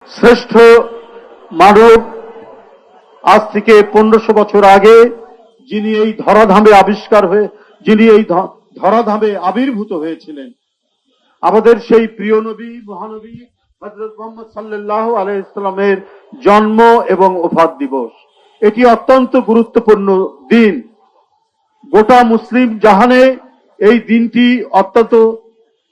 শ্রেষ্ঠ মানব আজ থেকে 1500 বছর আগে যিনি এই ধরাধামে যিনি এই ধরাধামে আবির্ভূত হয়েছিলেন, আমাদের সেই প্রিয় নবী মহানবী হযরত মুহাম্মদ সাল্লাল্লাহু আলাইহি ওয়াসাল্লামের জন্ম এবং ওফাত দিবস। এটি অত্যন্ত গুরুত্বপূর্ণ দিন। গোটা মুসলিম জাহানে এই দিনটি অত্যন্ত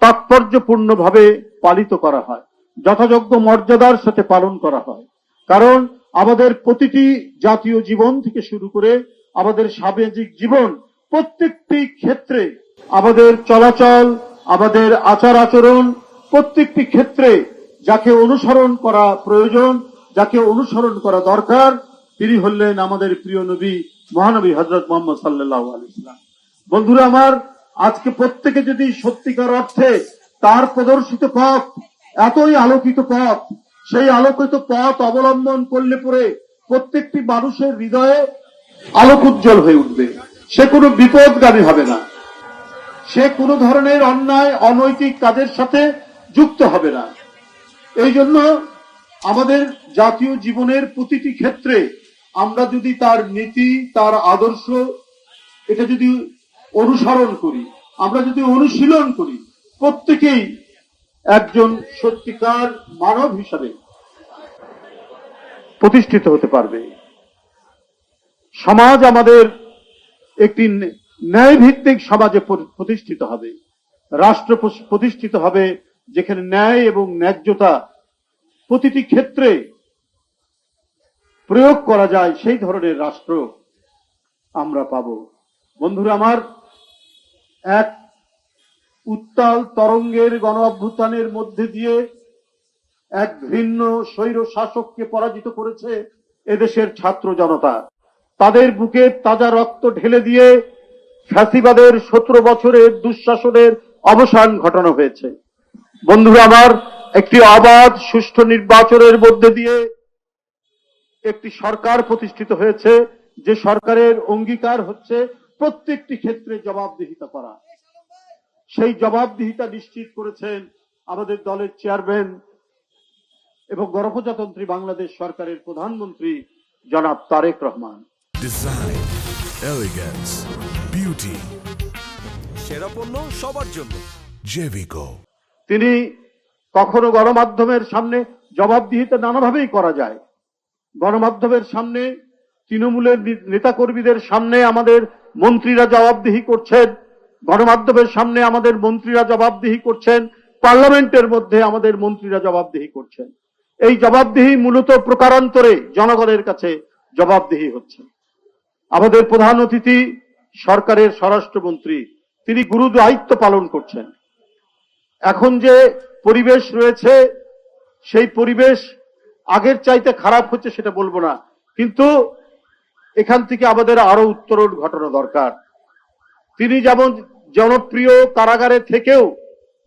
তাৎপর্যপূর্ণভাবে পালিত করা হয়, যথাযোগ্য মর্যাদার সাথে পালন করা হয়। কারণ আমাদের প্রতিটি জাতীয় জীবন থেকে শুরু করে আমাদের সামাজিক জীবন, প্রত্যেকটি ক্ষেত্রে আমাদের চলাচল, আমাদের আচার আচরণ, প্রত্যেকটি ক্ষেত্রে যাকে অনুসরণ করা প্রয়োজন, যাকে অনুসরণ করা দরকার, তিনি হলেন আমাদের প্রিয় নবী মহানবী হযরত মুহাম্মদ সাল্লাল্লাহু আলাইহি ওয়াসাল্লাম। বন্ধুরা আমার, আজকে প্রত্যেকে যদি সত্যিকার অর্থে তার প্রদর্শিত পথ, এতই আলোকিত পথ, সেই আলোকিত পথ অবলম্বন করলে পরে প্রত্যেকটি মানুষের হৃদয়ে আলোক উজ্জ্বল হয়ে উঠবে। সে কোনো বিপদগামী হবে না, সে কোনো ধরনের অন্যায় অনৈতিক কাজের সাথে যুক্ত হবে না। এই জন্য আমাদের জাতীয় জীবনের প্রতিটি ক্ষেত্রে আমরা যদি তার নীতি, তার আদর্শ, এটা যদি অনুসরণ করি, আমরা যদি অনুশীলন করি, প্রত্যেকেই একজন সত্যিকার মানব হিসাবে প্রতিষ্ঠিত হতে পারবে। সমাজ আমাদের একটি ন্যায় ভিত্তিক সমাজে প্রতিষ্ঠিত হবে, রাষ্ট্র প্রতিষ্ঠিত হবে যেখানে ন্যায় এবং ন্যায্যতা প্রতিটি ক্ষেত্রে প্রয়োগ করা যায়, সেই ধরনের রাষ্ট্র আমরা পাব। বন্ধুরা আমার, এক উত্তাল তরঙ্গের গণ অভ্যুত্থানের মধ্যে দিয়ে এক ভিন্ন স্বৈর শাসককে পরাজিত করেছে এদেশের ছাত্র জনতা। তাদের বুকে তাজা রক্ত ঢেলে দিয়ে ফ্যাসিবাদের 17 বছরের দুঃশাসনের অবসান ঘটানো হয়েছে। বন্ধুরা আমার, একটি অবাধ সুষ্ঠু নির্বাচনের মধ্যে দিয়ে একটি সরকার প্রতিষ্ঠিত হয়েছে, যে সরকারের অঙ্গীকার হচ্ছে প্রত্যেকটি ক্ষেত্রে জবাবদিহিতা করা। সেই জবাবদিহিতা নিশ্চিত করেছেন আমাদের দলের চেয়ারম্যান এবং গণপ্রজাতন্ত্রী বাংলাদেশ সরকারের প্রধানমন্ত্রী জনাব Tarique Rahman. Design, elegance, beauty, সেরা পণ্য সবার জন্য জেভিকো। তিনি কখনো গণমাধ্যমের সামনে জবাবদিহিতা নানাভাবেই করা যায়। গণমাধ্যমের সামনে, তৃণমূলের নেতাকর্মীদের সামনে আমাদের মন্ত্রীরা জবাবদিহি করছেন, গণমাধ্যমের সামনে আমাদের মন্ত্রীরা জবাবদিহি করছেন, পার্লামেন্টের মধ্যে আমাদের মন্ত্রীরা জবাবদিহি করছেন। এই জবাবদিহি মূলত প্রকারান্তরে জনগণের কাছে জবাবদিহি হচ্ছে। আমাদের প্রধান অতিথি সরকারের স্বরাষ্ট্রমন্ত্রী, তিনি গুরু দায়িত্ব পালন করছেন। এখন যে পরিবেশ রয়েছে, সেই পরিবেশ আগের চাইতে খারাপ হচ্ছে সেটা বলবো না, কিন্তু এখান থেকে আমাদের আরো উত্তরণ ঘটানো দরকার। তিনি যেমন জনপ্রিয় কারাগারে থেকেও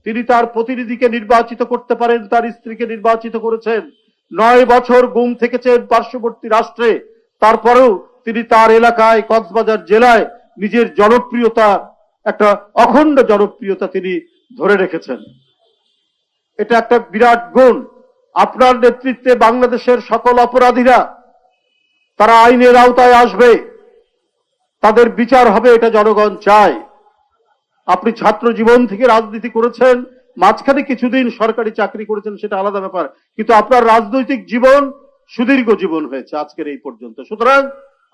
তিনি তার প্রতিনিধিকে নির্বাচিত করতে পারেন, তার স্ত্রীকে নির্বাচিত করেছেন। 9 বছর গুম থেকেছেন পার্শ্ববর্তী রাষ্ট্রে, তারপরেও তিনি তার এলাকায় কক্সবাজার জেলায় নিজের জনপ্রিয়তা, একটা অখণ্ড জনপ্রিয়তা তিনি ধরে রেখেছেন। এটা একটা বিরাট গুণ। আপনার নেতৃত্বে বাংলাদেশের সকল অপরাধীরা তারা আইনের আওতায় আসবে, তাদের বিচার হবে, এটা জনগণ চায়। আপনি ছাত্র জীবন থেকে রাজনীতি করেছেন, মাঝখানে কিছুদিন সরকারি চাকরি করেছেন, সেটা আলাদা ব্যাপার, কিন্তু আপনার রাজনৈতিক জীবন সুদীর্ঘ জীবন হয়েছে আজকের এই পর্যন্ত। সুতরাং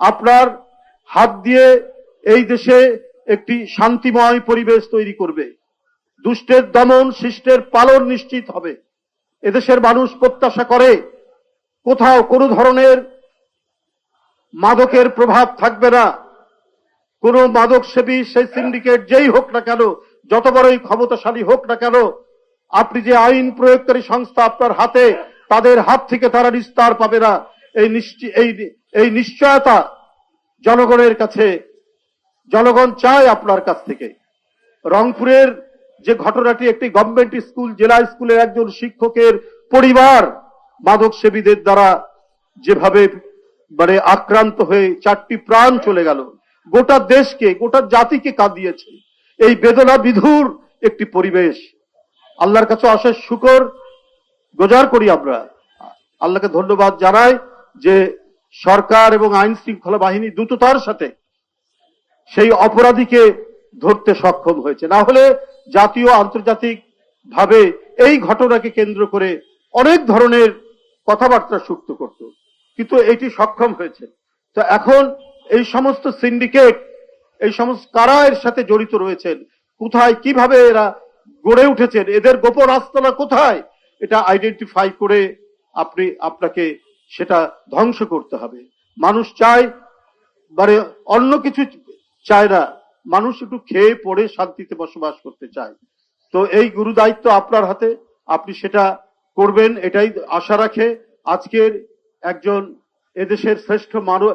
আপনার হাত দিয়ে এই দেশে একটি শান্তিময় পরিবেশ তৈরি করবে, দুষ্টের দমন, শিষ্টের পালন নিশ্চিত হবে। এদেশের মানুষ প্রত্যাশা করে কোথাও কোনো ধরনের মাদকের প্রভাব থাকবে না। কোন মাদক সেবী, সেই সিন্ডিকেট যেই হোক না কেন, যত বড়ই ক্ষমতাশালী হোক না কেন, আপনি যে আইন প্রয়োগকারী সংস্থা আপনার হাতে, তাদের হাত থেকে তারা নিস্তার পাবে না। এই নিশ্চয়তা জনগণের কাছে, জনগণ চায় আপনার কাছ থেকে। রংপুরের যে ঘটনাটি, একটি গভর্নমেন্ট স্কুল, জেলা স্কুলের একজন শিক্ষকের পরিবার মাদক সেবীদের দ্বারা যেভাবে আক্রান্ত হয়ে 4টি প্রাণ চলে গেল, গোটা দেশকে, গোটা জাতিকে কাঁদিয়েছে। এই বেদনা বিধুর একটি পরিবেশ। আল্লাহর কাছে অশেষ শুকর গুজার করি আমরা আল্লাহকে ধন্যবাদ জানাই যে সরকার এবং আইন শৃঙ্খলা বাহিনী দ্রুততার সাথে সেই অপরাধীকে ধরতে সক্ষম হয়েছে। না হলে জাতীয় আন্তর্জাতিক ভাবে এই ঘটনাকে কেন্দ্র করে অনেক ধরনের কথাবার্তা সুপ্ত করত, কিন্তু এটি সক্ষম হয়েছে। তো এখন এই সমস্ত সিন্ডিকেট, এই সমস্ত কারা এর সাথে জড়িত রয়েছেন, কোথায় কিভাবে এরা গড়ে উঠেছেন, এদের গোপন আস্তানা কোথায়, এটা আইডেন্টিফাই করে আপনাকে সেটা ধ্বংস করতে হবে। মানুষ চায়, মানে অন্য কিছু চায় না, মানুষ একটু খেয়ে পড়ে শান্তিতে বসবাস করতে চায়। তো এই গুরু দায়িত্ব আপনার হাতে, আপনি সেটা করবেন এটাই আশা রাখে আজকের একজন এদেশের শ্রেষ্ঠ মানব,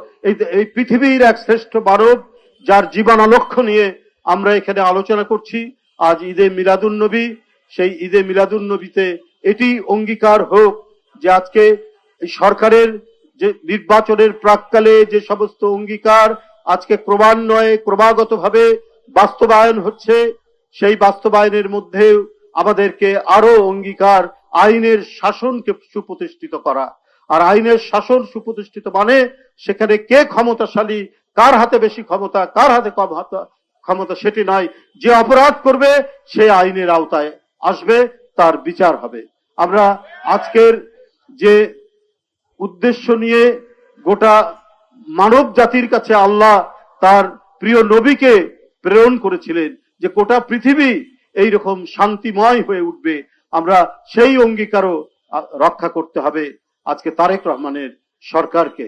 এই পৃথিবীর এক শ্রেষ্ঠ মানব যার জীবনালক্ষ্য নিয়ে আমরা এখানে আলোচনা করছি। আজ ঈদে মিলাদুন্নবী, সেই ঈদে মিলাদুন্নবীতে এটি অঙ্গীকার হোক যে আজকে এই সরকারের যে নির্বাচনের প্রাক্কালে যে সমস্ত অঙ্গীকার আজকে ক্রমান্বয়ে ক্রমাগতভাবে বাস্তবায়ন হচ্ছে, সেই বাস্তবায়নের মধ্যে আমাদেরকে আরো অঙ্গীকার আইনের শাসনকে সুপ্রতিষ্ঠিত করা। আর আইনের শাসন সুপ্রতিষ্ঠিত মানে সেখানে কে ক্ষমতাশালী, কার হাতে বেশি ক্ষমতা, কার হাতে কম ক্ষমতা সেটি নয়। যে অপরাধ করবে সে আইনের আওতায় আসবে, তার বিচার হবে। আমরা আজকের যে উদ্দেশ্য নিয়ে গোটা মানব জাতির কাছে আল্লাহ তার প্রিয় নবীকে প্রেরণ করেছিলেন যে গোটা পৃথিবী এইরকম শান্তিময় হয়ে উঠবে, আমরা সেই অঙ্গীকারও রক্ষা করতে হবে আজকে তারেক রহমানের সরকারকে।